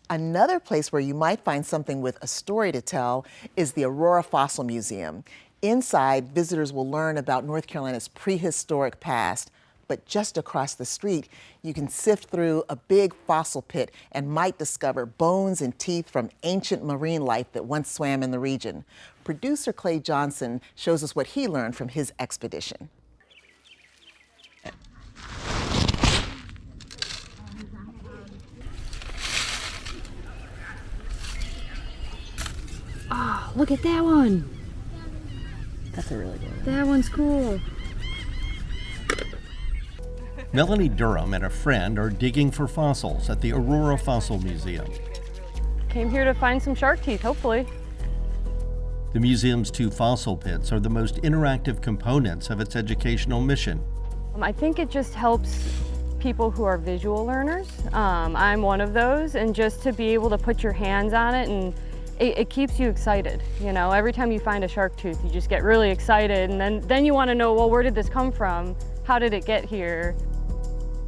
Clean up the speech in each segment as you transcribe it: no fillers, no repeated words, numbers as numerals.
Another place where you might find something with a story to tell is the Aurora Fossil Museum. Inside, visitors will learn about North Carolina's prehistoric past. But just across the street, you can sift through a big fossil pit and might discover bones and teeth from ancient marine life that once swam in the region. Producer Clay Johnson shows us what he learned from his expedition. Oh, look at that one. That's a really good one. That one's cool. Melanie Durham and a friend are digging for fossils at the Aurora Fossil Museum. Came here to find some shark teeth, hopefully. The museum's 2 fossil pits are the most interactive components of its educational mission. I think it just helps people who are visual learners. I'm one of those, and just to be able to put your hands on it, and it keeps you excited. You know, every time you find a shark tooth, you just get really excited, and then you want to know, well, where did this come from? How did it get here?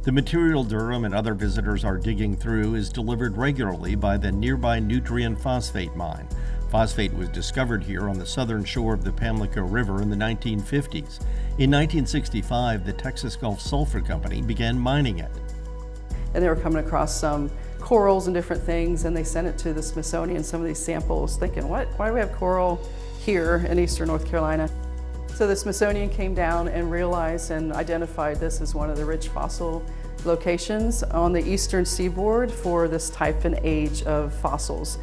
The material Durham and other visitors are digging through is delivered regularly by the nearby Nutrien phosphate mine. Phosphate was discovered here on the southern shore of the Pamlico River in the 1950s. In 1965, the Texas Gulf Sulfur Company began mining it. And they were coming across some corals and different things, and they sent it to the Smithsonian, some of these samples, thinking, why do we have coral here in eastern North Carolina? So the Smithsonian came down and realized and identified this as one of the rich fossil locations on the eastern seaboard for this type and age of fossils.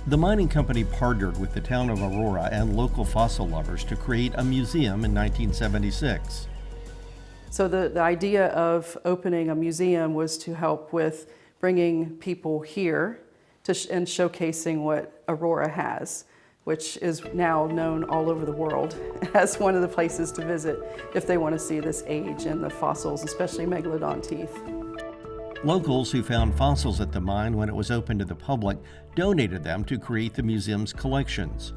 The mining company partnered with the town of Aurora and local fossil lovers to create a museum in 1976. So the idea of opening a museum was to help with bringing people here and showcasing what Aurora has, which is now known all over the world as one of the places to visit if they want to see this age and the fossils, especially megalodon teeth. Locals who found fossils at the mine when it was open to the public donated them to create the museum's collections.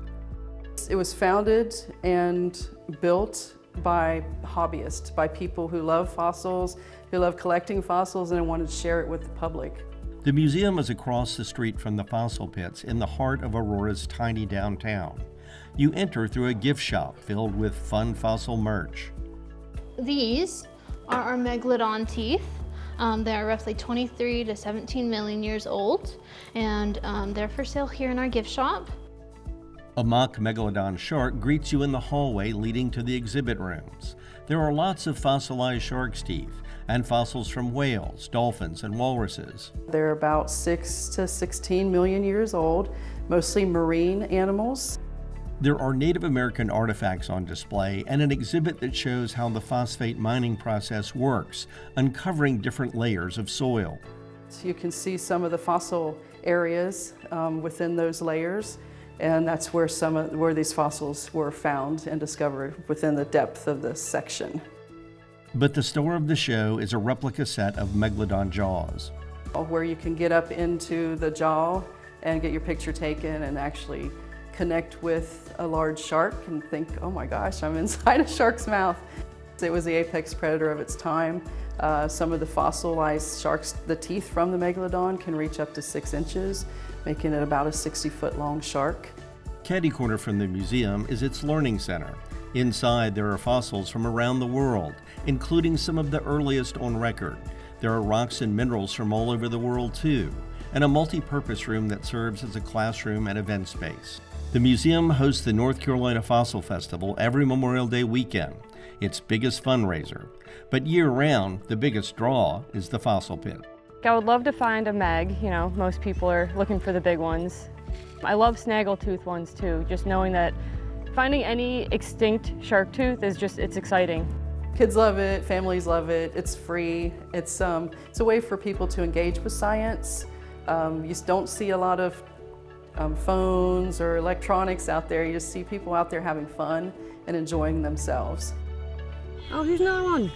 It was founded and built by hobbyists, by people who love fossils, who love collecting fossils, and wanted to share it with the public. The museum is across the street from the fossil pits in the heart of Aurora's tiny downtown. You enter through a gift shop filled with fun fossil merch. These are our megalodon teeth. They are roughly 23 to 17 million years old, and they're for sale here in our gift shop. A mock megalodon shark greets you in the hallway leading to the exhibit rooms. There are lots of fossilized shark's teeth and fossils from whales, dolphins, and walruses. They're about 6 to 16 million years old, mostly marine animals. There are Native American artifacts on display and an exhibit that shows how the phosphate mining process works, uncovering different layers of soil. So you can see some of the fossil areas within those layers, and that's where where these fossils were found and discovered within the depth of this section. But the star of the show is a replica set of megalodon jaws, where you can get up into the jaw and get your picture taken and actually connect with a large shark and think, oh my gosh, I'm inside a shark's mouth. It was the apex predator of its time. Some of the fossilized sharks, the teeth from the megalodon can reach up to 6 inches, making it about a 60-foot long shark. Caddy corner from the museum is its learning center. Inside, there are fossils from around the world, including some of the earliest on record. There are rocks and minerals from all over the world too, and a multi-purpose room that serves as a classroom and event space. The museum hosts the North Carolina Fossil Festival every Memorial Day weekend, its biggest fundraiser. But year-round, the biggest draw is the fossil pit. I would love to find a meg. You know, most people are looking for the big ones. I love snaggletooth ones too, just knowing that finding any extinct shark tooth is it's exciting. Kids love it, families love it, it's free. It's a way for people to engage with science. You don't see a lot of phones or electronics out there. You just see people out there having fun and enjoying themselves. Oh, here's another one.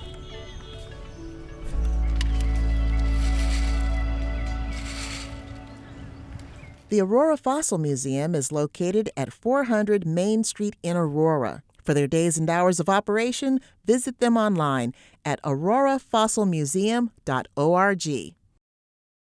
The Aurora Fossil Museum is located at 400 Main Street in Aurora. For their days and hours of operation, visit them online at aurorafossilmuseum.org.